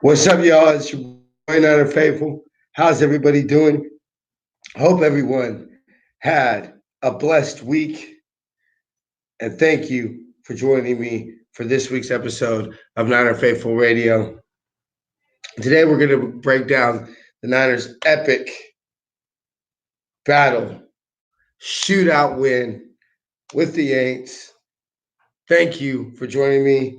What's up, y'all? It's your boy Niner Faithful. How's everybody doing? Hope everyone had a blessed week. And thank you for joining me for this week's episode of Niner Faithful Radio. Today, we're going to break down the Niners' epic battle, shootout win with the Aints. Thank you for joining me.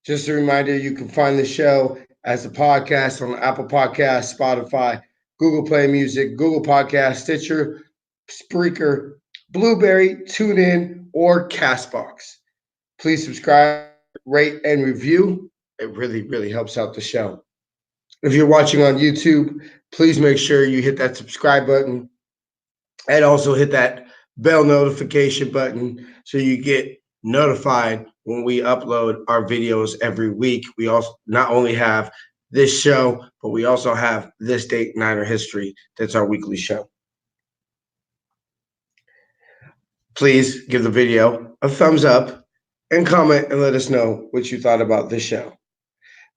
Just a reminder, you can find the show as a podcast on Apple Podcasts, Spotify, Google Play Music, Google Podcasts, Stitcher, Spreaker, Blueberry, TuneIn, or Castbox. Please subscribe, rate, and review. It really helps out the show. If you're watching on YouTube, please make sure you hit that subscribe button and also hit that bell notification button so you get notified when we upload our videos every week. We also not only have this show, but we also have This Date Niner History. That's our weekly show. Please give the video a thumbs up and comment and let us know what you thought about this show.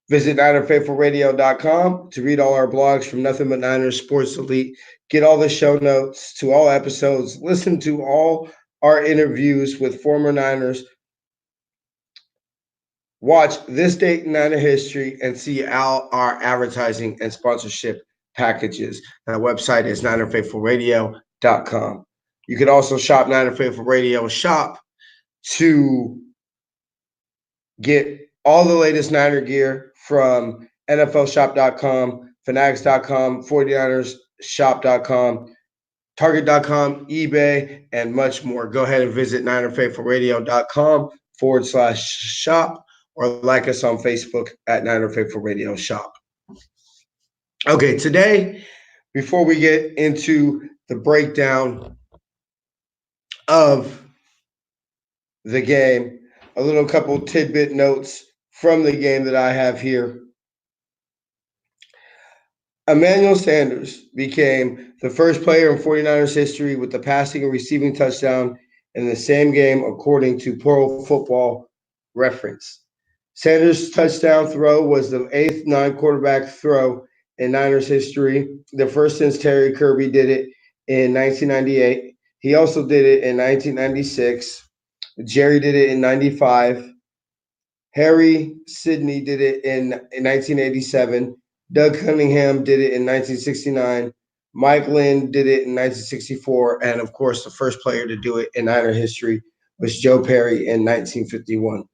Visit NinerFaithfulRadio.com to read all our blogs from Nothing But Niners Sports Elite. Get all the show notes to all episodes. Listen to all our interviews with former Niners. Watch This Date in Niner History and see all our advertising and sponsorship packages. That website is NinerFaithfulRadio.com. You can also shop Niner Faithful Radio shop to get all the latest Niner gear from NFLshop.com, Fanatics.com, 49ersshop.com, Target.com, eBay, and much more. Go ahead and visit NinerFaithfulRadio.com/shop or like us on Facebook at Niner Faithful Radio Shop. Okay, today, before we get into the breakdown of the game, a little couple tidbit notes from the game that I have here. Emmanuel Sanders became the first player in 49ers history with the passing and receiving touchdown in the same game, according to Pro Football Reference. Sanders' touchdown throw was the eighth non-quarterback throw in Niners history, the first since Terry Kirby did it in 1998. He also did it in 1996. Jerry did it in 95. Harry Sidney did it in 1987. Doug Cunningham did it in 1969. Mike Lynn did it in 1964. And of course, the first player to do it in Niner history was Joe Perry in 1951.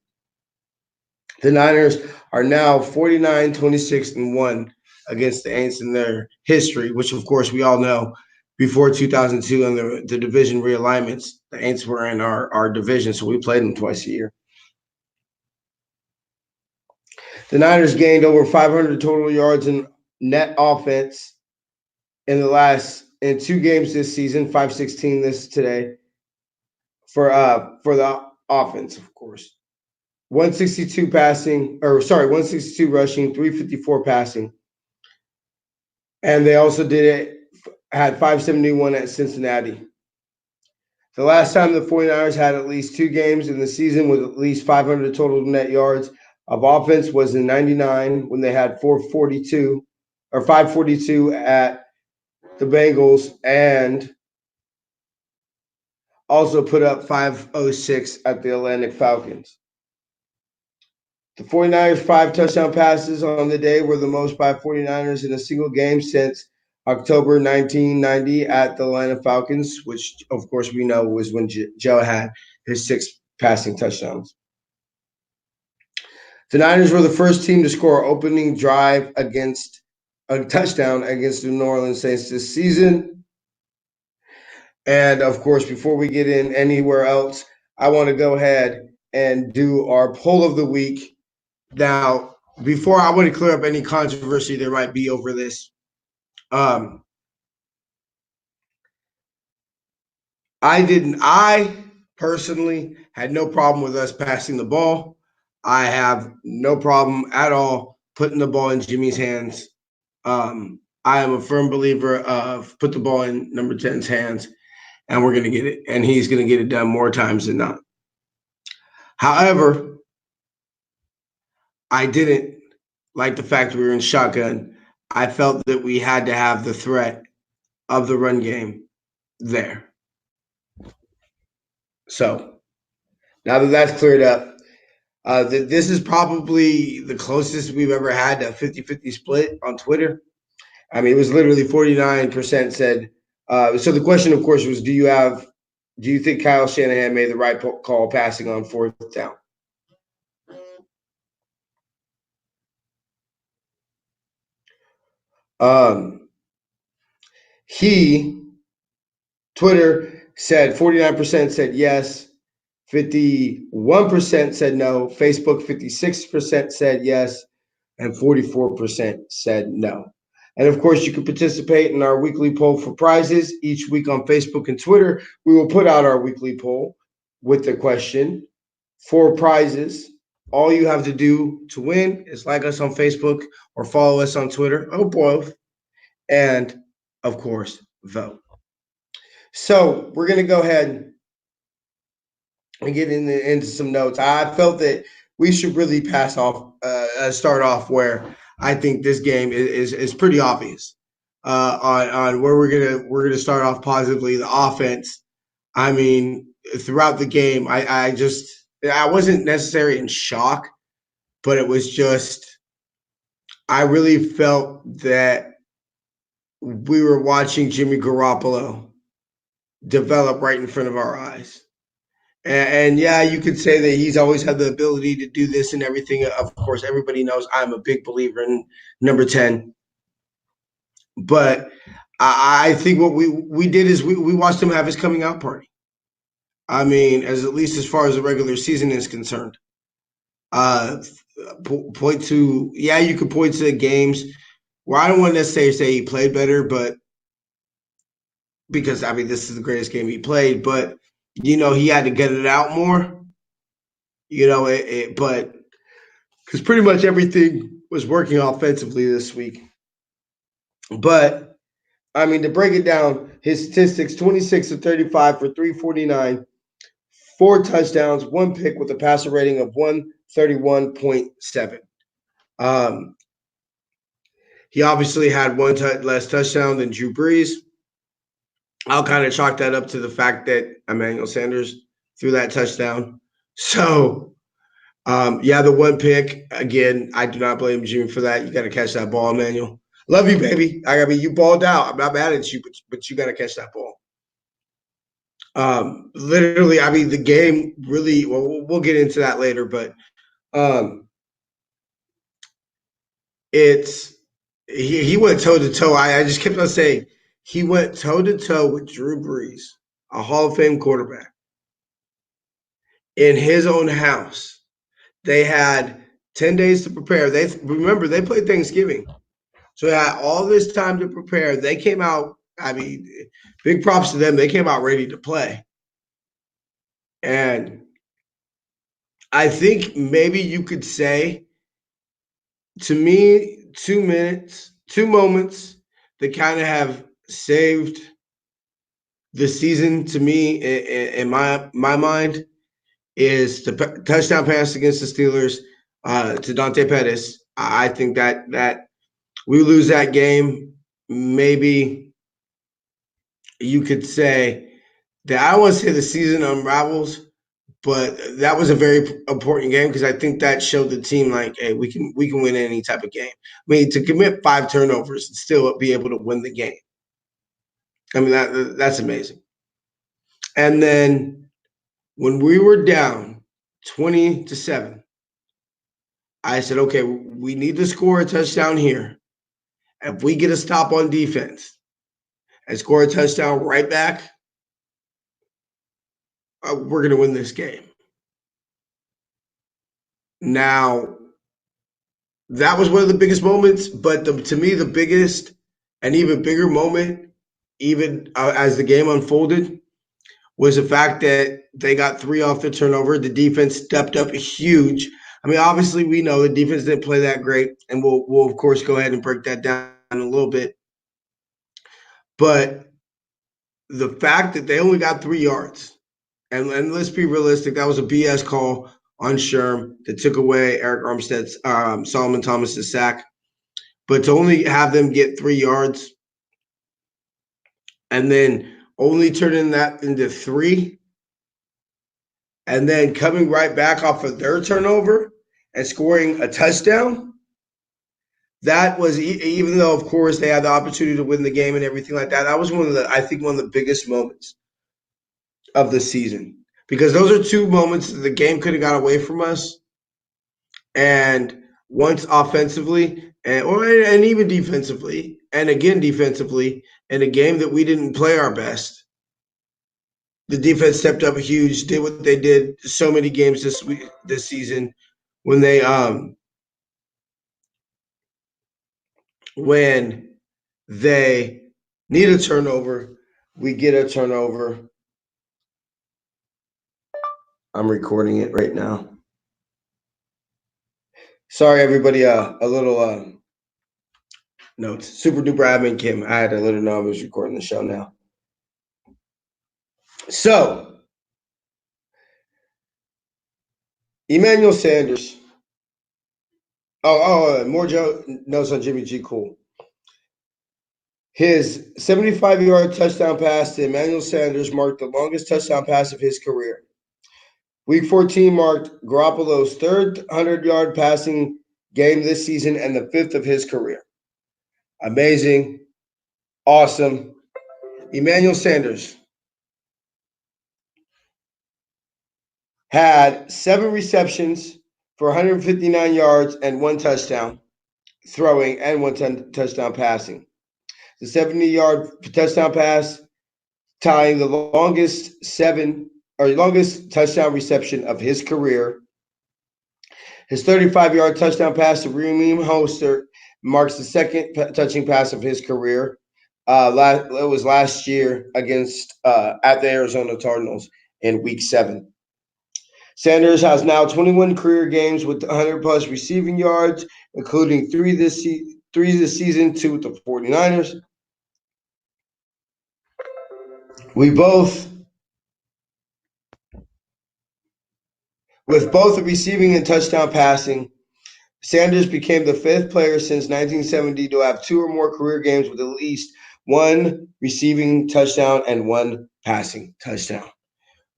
The Niners are now 49, 26, and 1 against the Aints in their history, which of course we all know before 2002 and the division realignments, the Aints were in our division, so we played them twice a year. The Niners gained over 500 total yards in net offense in in 2 games this season, 516 this today for the offense, of course. 162 rushing, 354 passing. And they also had 571 at Cincinnati. The last time the 49ers had at least 2 games in the season with at least 500 total net yards of offense was in 99 when they had 542 at the Bengals and also put up 506 at the Atlantic Falcons. The 49ers' 5 touchdown passes on the day were the most by 49ers in a single game since October 1990 at the Atlanta Falcons, which of course we know was when Joe had his 6 passing touchdowns. The Niners were the first team to score opening drive against a touchdown against the New Orleans Saints this season. And of course, before we get in anywhere else, I want to go ahead and do our poll of the week. Now, before I want to clear up any controversy there might be over this, I personally had no problem with us passing the ball. I have no problem at all putting the ball in Jimmy's hands. I am a firm believer of put the ball in number 10's hands, and we're going to get it, and he's going to get it done more times than not. However, I didn't like the fact we were in shotgun. I felt that we had to have the threat of the run game there. So now that that's cleared up, this is probably the closest we've ever had to a 50-50 split on Twitter. I mean, it was literally 49% said. So the question, of course, was, do you think Kyle Shanahan made the right call passing on fourth down? Um, he Twitter said 49% said yes, 51% said no, Facebook 56% said yes, and 44% said no. And of course, you can participate in our weekly poll for prizes each week on Facebook and Twitter. We will put out our weekly poll with the question for prizes. All you have to do to win is like us on Facebook or follow us on Twitter, or both, and of course, vote. So we're going to go ahead and get into some notes. I felt that we should really start off where I think this game is pretty obvious on where we're gonna start off positively. The offense. I mean, throughout the game, I wasn't necessarily in shock, but it was just I really felt that we were watching Jimmy Garoppolo develop right in front of our eyes. And yeah, you could say that he's always had the ability to do this and everything. Of course, everybody knows I'm a big believer in number 10. But I think what we did is we watched him have his coming out party. I mean, as at least as far as the regular season is concerned. Uh, point to, yeah, you could point to games where I don't want to necessarily say he played better, but because I mean this is the greatest game he played, but he had to get it out more. But because pretty much everything was working offensively this week. But I mean, to break it down, his statistics: 26 to 35 for 349, four touchdowns, one pick with a passer rating of 131.7. Um, he obviously had one less touchdown than Drew Brees. I'll kind of chalk that up to the fact that Emmanuel Sanders threw that touchdown. So, yeah, the one pick, again, I do not blame Jimmy for that. You got to catch that ball, Emmanuel. Love you, baby. I mean, you balled out. I'm not mad at you, but you got to catch that ball. Literally, I mean, the game really, well, we'll get into that later, but it's, he went toe to toe. I just kept on saying he went toe to toe with Drew Brees, a Hall of Fame quarterback, in his own house. They had 10 days to prepare. They played Thanksgiving. So they had all this time to prepare. They came out, I mean, big props to them. They came out ready to play. And I think maybe you could say, to me, 2 moments that kind of have saved the season to me in my mind is the touchdown pass against the Steelers to Dante Pettis. I think that we lose that game, maybe you could say that I don't want to say the season unravels, but that was a very important game because I think that showed the team like, hey, we can win any type of game. I mean, to commit 5 turnovers and still be able to win the game. I mean, that's amazing. And then when we were down 20-7, I said, okay, we need to score a touchdown here. If we get a stop on defense and score a touchdown right back, we're going to win this game. Now, that was one of the biggest moments, but to me, the biggest and even bigger moment, even as the game unfolded, was the fact that they got 3 off the turnover. The defense stepped up huge. I mean, obviously, we know the defense didn't play that great, and we'll of course go ahead and break that down a little bit. But the fact that they only got 3 yards, and let's be realistic, that was a BS call on Sherm that took away Eric Armstead's Solomon Thomas's sack. But to only have them get 3 yards and then only turning that into 3, and then coming right back off of their turnover and scoring a touchdown, that was, even though, of course, they had the opportunity to win the game and everything like that, that was one of the biggest moments of the season. Because those are 2 moments that the game could have got away from us. And once offensively and even defensively, and again defensively, in a game that we didn't play our best, the defense stepped up huge, did what they did so many games this season when they need a turnover, we get a turnover. I'm recording it right now. Sorry, everybody. A little notes. Super duper admin Kim. I had to let her know I was recording the show now. So, Emmanuel Sanders. More Joe notes on Jimmy G. Cool. His 75-yard touchdown pass to Emmanuel Sanders marked the longest touchdown pass of his career. Week 14 marked Garoppolo's 3rd 100-yard passing game this season and the 5th of his career. Amazing. Awesome. Emmanuel Sanders had 7 receptions for 159 yards and 1 touchdown throwing and 1 touchdown passing. The 70-yard touchdown pass tying the longest touchdown reception of his career. His 35-yard touchdown pass to Raheem Mostert marks the 2nd touching pass of his career. It was last year against at the Arizona Cardinals in Week 7. Sanders has now 21 career games with 100-plus receiving yards, including 3 this season, 2 with the 49ers. With both the receiving and touchdown passing, Sanders became the 5th player since 1970 to have 2 or more career games with at least 1 receiving touchdown and 1 passing touchdown.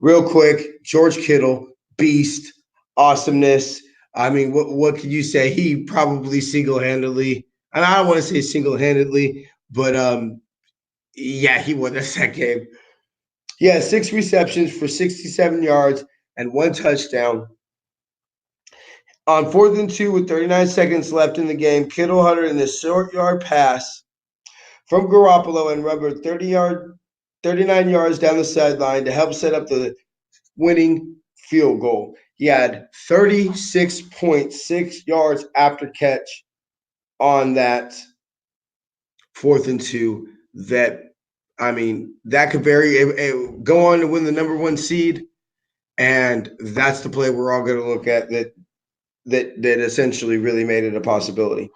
Real quick, George Kittle, beast, awesomeness. I mean, what can you say? He probably single-handedly, and I don't want to say single-handedly, but yeah, he won that game. He had 6 receptions for 67 yards and 1 touchdown. On 4th and 2 with 39 seconds left in the game, Kittle hunted in a short yard pass from Garoppolo and rubbered 39 yards down the sideline to help set up the winning field goal. He had 36.6 yards after catch on that 4th and 2. That could go on to win the number 1 seed, and that's the play we're all going to look at that essentially really made it a possibility.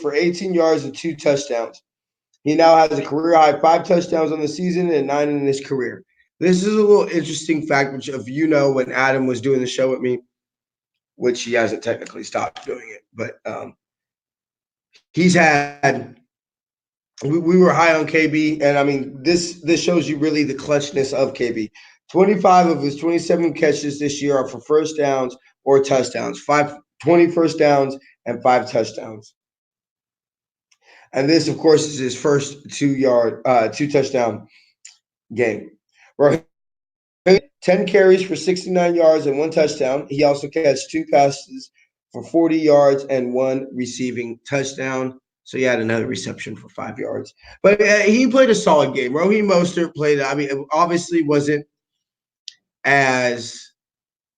For 18 yards and 2 touchdowns. He now has a career high 5 touchdowns on the season and 9 in his career. This is a little interesting fact, which if you know, when Adam was doing the show with me, which he hasn't technically stopped doing it, but he's had. We were high on KB, and I mean this shows you really the clutchness of KB. 25 of his 27 catches this year are for first downs or touchdowns. 20 first downs and 5 touchdowns. And this, of course, is his first 2 touchdown game. 10 carries for 69 yards and 1 touchdown. He also catch 2 passes for 40 yards and 1 receiving touchdown. So he had another reception for 5 yards. But he played a solid game. Raheem Mostert played, it obviously wasn't as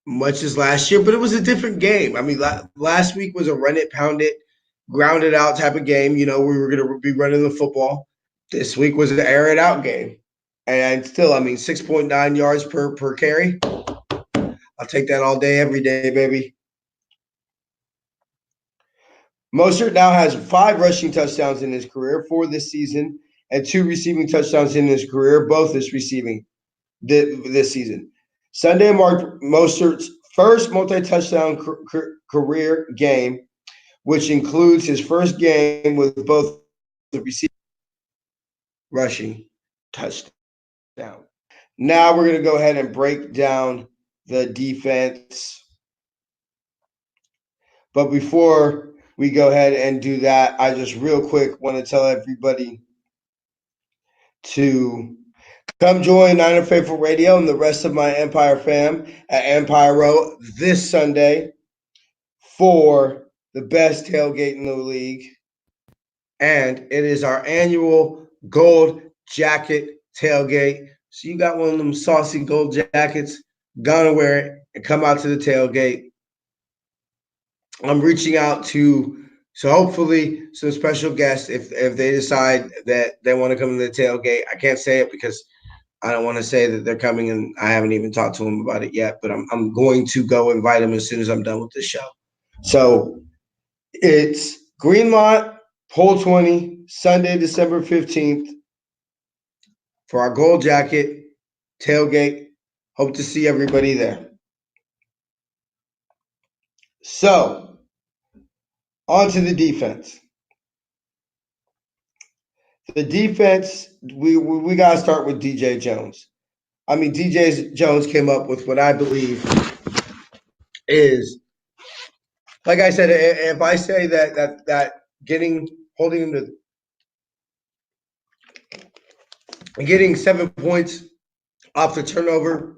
much as last year, but it was a different game. I mean, last week was a run it, pound it, ground it out type of game. You know, we were going to be running the football. This week was an air it out game. And still, 6.9 yards per carry. I'll take that all day, every day, baby. Mostert now has 5 rushing touchdowns in his career, 4 this season, and 2 receiving touchdowns in his career, both this this season. Sunday marked Mostert's first multi-touchdown career game, which includes his first game with both the receiving rushing touchdown. Now we're going to go ahead and break down the defense. But before we go ahead and do that, I just real quick want to tell everybody to come join Niner Faithful Radio and the rest of my Empire fam at Empire Row this Sunday for the best tailgate in the league. And it is our annual gold jacket tailgate. So you got one of them saucy gold jackets, gonna wear it and come out to the tailgate. I'm reaching out to hopefully some special guests if they decide that they want to come to the tailgate. I can't say it because I don't want to say that they're coming, and I haven't even talked to them about it yet. But I'm going to go invite them as soon as I'm done with this show. So it's Greenlawn Pole 20, Sunday, December 15th for our gold jacket tailgate. Hope to see everybody there. So, on to the defense. The defense, we got to start with DJ Jones. I mean, DJ Jones came up with what I believe is, like I said, if I say that holding him to getting 7 points off the turnover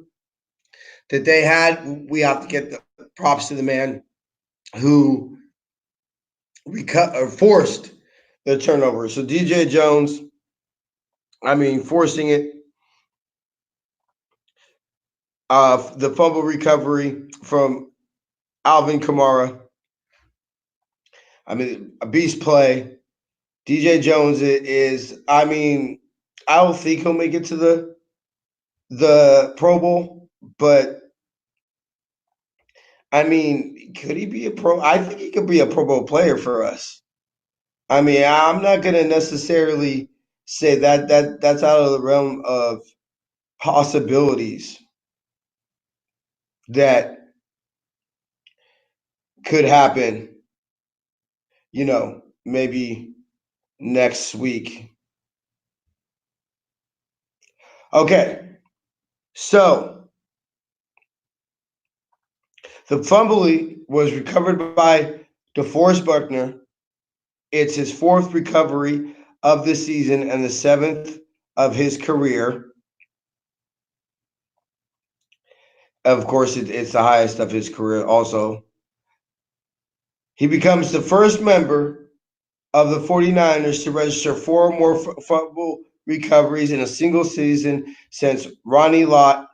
that they had, we have to get the props to the man who forced the turnover. So DJ Jones, I mean, forcing it. The fumble recovery from Alvin Kamara. I mean, a beast play. DJ Jones is, I mean, I don't think he'll make it to the Pro Bowl, but I mean, could he be a pro? I think he could be a Pro Bowl player for us. I mean, I'm not going to necessarily say that's out of the realm of possibilities that could happen, maybe next week. Okay, so the fumble was recovered by DeForest Buckner. It's his 4th recovery of the season and the 7th of his career. Of course, it's the highest of his career also. He becomes the first member of the 49ers to register 4 or more fumble recoveries in a single season since Ronnie Lott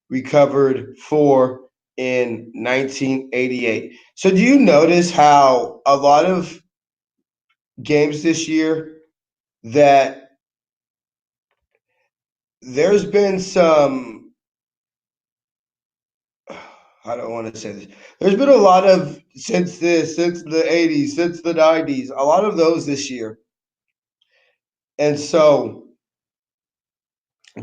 recovered 4 in 1988. So do you notice how a lot of games this year that there's been some, I don't want to say this. There's been a lot of since the 80s, since the 90s, a lot of those this year. And so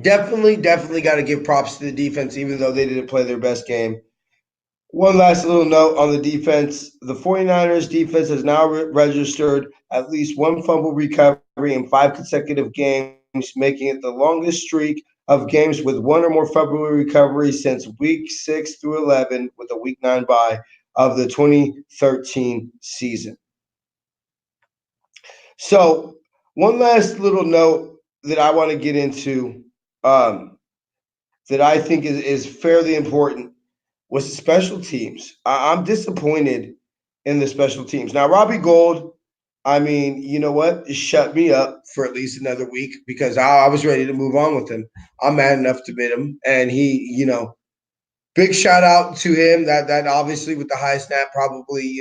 definitely got to give props to the defense, even though they didn't play their best game. One last little note on the defense. The 49ers defense has now registered at least 1 fumble recovery in 5 consecutive games, making it the longest streak of games with 1 or more fumble recoveries since week 6 through 11 with a week 9 bye of the 2013 season. So one last little note that I want to get into that I think is fairly important was the special teams. I'm disappointed in the special teams. Now, Robbie Gould, I mean, you know what? It shut me up for at least another week because I was ready to move on with him. I'm mad enough to bid him. And he, big shout out to him that obviously with the high snap probably,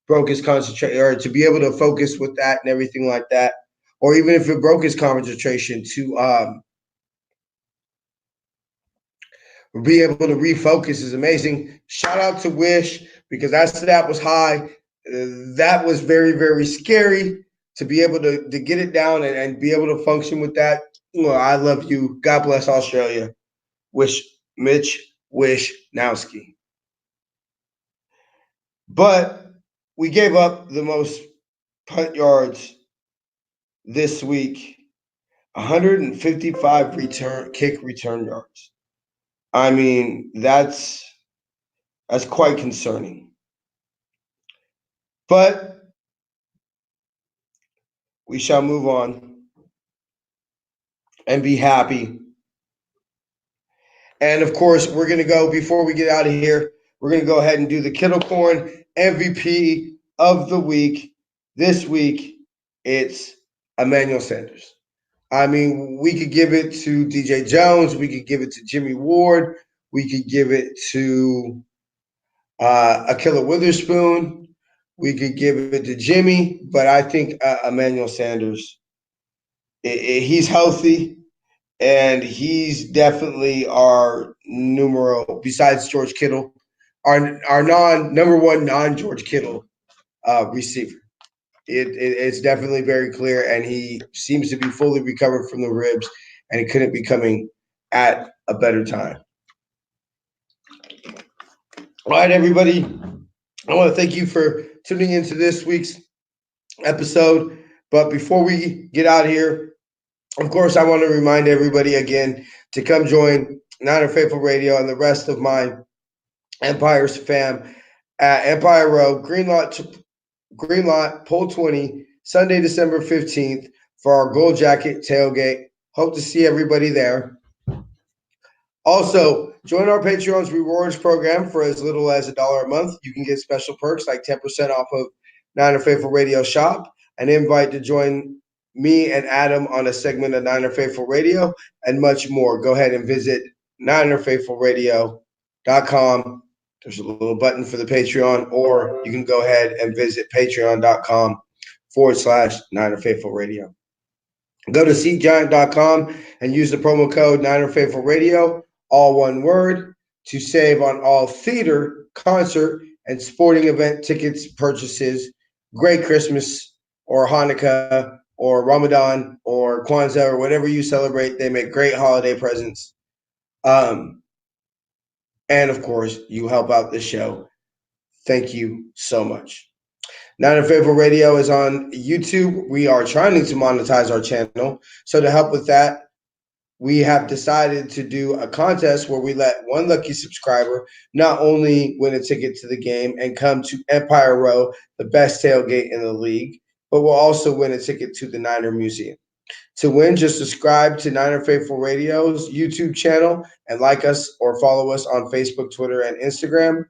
broke his concentration, or to be able to focus with that and everything like that. Or even if it broke his concentration to be able to refocus is amazing. Shout out to Wish because that snap was high. That was very, very scary to be able to get it down and be able to function with that. Well, I love you. God bless Australia. Mitch Wishnowski. But we gave up the most punt yards this week, 155 kick return yards. I mean, that's quite concerning. But we shall move on and be happy. And of course, we're going to go, before we get out of here, we're going to go ahead and do the Kittle Corn MVP of the week. This week, it's Emmanuel Sanders. I mean, we could give it to DJ Jones. We could give it to Jimmy Ward. We could give it to Akilla Witherspoon. We could give it to Jimmy. But I think Emmanuel Sanders, he's healthy, and he's definitely our numero, besides George Kittle, our number one non-George Kittle receiver. It's definitely very clear, and he seems to be fully recovered from the ribs, and he couldn't be coming at a better time. All right, everybody. I want to thank you for tuning into this week's episode. But before we get out of here, of course, I want to remind everybody again to come join Niner Faithful Radio and the rest of my Empire's fam at Empire Row, Greenlawn, Pole 20, Sunday, December 15th for our Gold Jacket tailgate. Hope to see everybody there. Also, join our Patreon's rewards program for as little as $1 a month. You can get special perks like 10% off of Niner Faithful Radio shop, an invite to join me and Adam on a segment of Niner Faithful Radio, and much more. Go ahead and visit NinerFaithfulRadio.com. There's a little button for the Patreon, or you can go ahead and visit patreon.com/Niner Faithful Radio. Go to SeatGiant.com and use the promo code Niner Faithful Radio, all one word, to save on all theater, concert, and sporting event tickets purchases. Great Christmas or Hanukkah or Ramadan or Kwanzaa or whatever you celebrate. They make great holiday presents. And of course, you help out the show. Thank you so much. Niner Faithful Radio is on YouTube. We are trying to monetize our channel. So to help with that, we have decided to do a contest where we let one lucky subscriber not only win a ticket to the game and come to Empire Row, the best tailgate in the league, but will also win a ticket to the Niner Museum. To win, just subscribe to Niner Faithful Radio's YouTube channel and like us or follow us on Facebook, Twitter, and Instagram.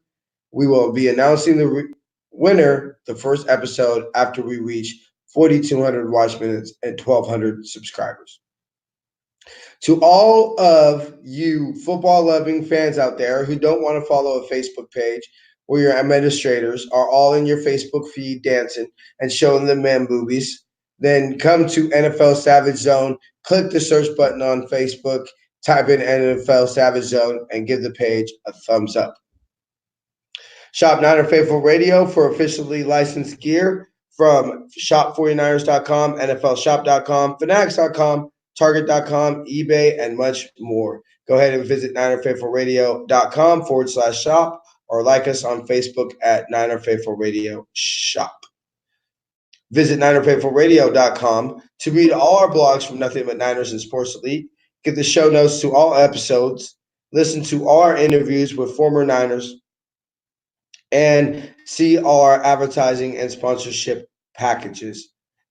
We will be announcing the winner the first episode after we reach 4,200 watch minutes and 1,200 subscribers. To all of you football-loving fans out there who don't want to follow a Facebook page where your administrators are all in your Facebook feed dancing and showing the man boobies, then come to NFL Savage Zone, click the search button on Facebook, type in NFL Savage Zone, and give the page a thumbs up. Shop Niner Faithful Radio for officially licensed gear from shop49ers.com, NFLshop.com, Fanatics.com, Target.com, eBay, and much more. Go ahead and visit NinerFaithfulRadio.com/shop or like us on Facebook at Niner Faithful Radio Shop. Visit NinerFaithfulRadio.com to read all our blogs from Nothing But Niners and Sports Elite, get the show notes to all episodes, listen to all our interviews with former Niners, and see all our advertising and sponsorship packages.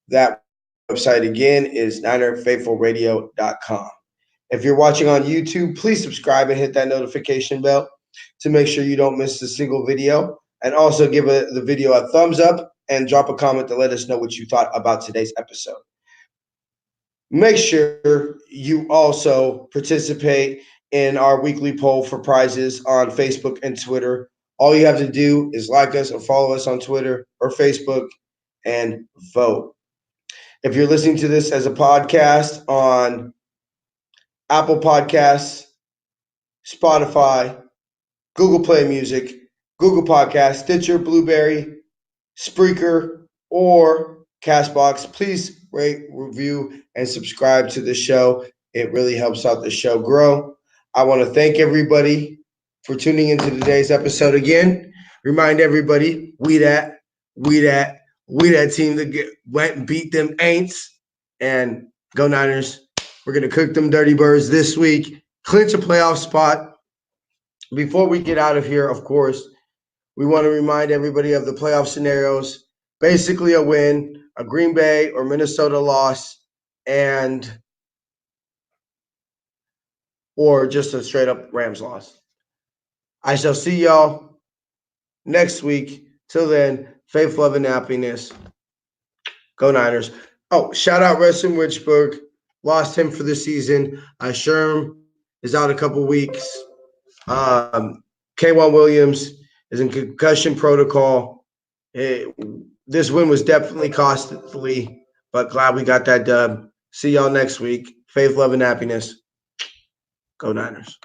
That website again is NinerFaithfulRadio.com. If you're watching on YouTube, please subscribe and hit that notification bell to make sure you don't miss a single video. And also give the video a thumbs up and drop a comment to let us know what you thought about today's episode. Make sure you also participate in our weekly poll for prizes on Facebook and Twitter. All you have to do is like us or follow us on Twitter or Facebook and vote. If you're listening to this as a podcast on Apple Podcasts, Spotify, Google Play Music, Google Podcasts, Stitcher, Blueberry, Spreaker, or Castbox. Please rate, review, and subscribe to the show. It really helps out the show grow. I want to thank everybody for tuning into today's episode again. Remind everybody, we that, we that team that went and beat them Aints. And go Niners. We're going to cook them Dirty Birds this week, clinch a playoff spot. Before we get out of here, of course, we want to remind everybody of the playoff scenarios. Basically, a win, a Green Bay or Minnesota loss, and or just a straight up Rams loss. I shall see y'all next week. Till then, faith, love, and happiness. Go Niners. Oh, shout out Weston Richburg. Lost him for the season. Sherm is out a couple weeks. K1 Williams is in concussion protocol. This win was definitely costly, but glad we got that dub. See y'all next week. Faith, love, and happiness. Go Niners.